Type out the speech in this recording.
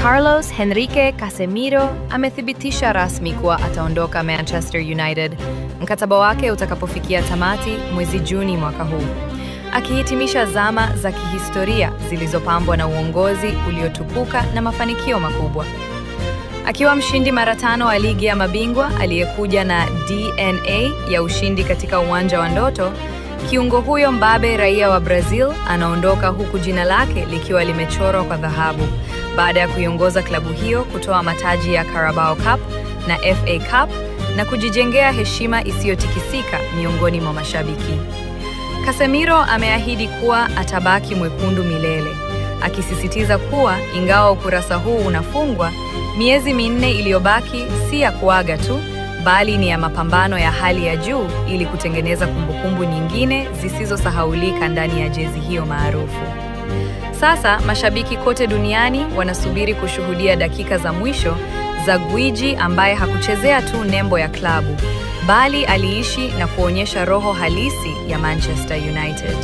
Carlos Henrique Casemiro amethibitisha rasmi kuwa ataondoka Manchester United, mkataba wake utakapofikia tamati mwezi Juni mwaka huu, akihitimisha zama za kihistoria zilizopambwa na uongozi uliotukuka na mafanikio makubwa. Akiwa mshindi mara 5 wa ligi ya mabingwa aliyekuja na DNA ya ushindi katika uwanja wa ndoto, kiungo huyo mbabe raia wa Brazil anaondoka huku jina lake likiwa limechorwa kwa dhahabu baada ya kuiongoza klabu hiyo kutoa mataji ya Carabao Cup na FA Cup na kujijengea heshima isiyotikisika miongoni mwa mashabiki. Casemiro ameahidi kuwa atabaki mwekundu milele, akisisitiza kuwa ingawa ukurasa huu unafungwa, miezi 4 iliyobaki si ya kuaga tu, bali ni ya mapambano ya hali ya juu ili kutengeneza kumbukumbu nyingine zisizosahaulika ndani ya jezi hiyo maarufu. Sasa mashabiki kote duniani wanasubiri kushuhudia dakika za mwisho za gwiji ambaye hakuchezea tu nembo ya klabu, bali aliishi na kuonyesha roho halisi ya Manchester United.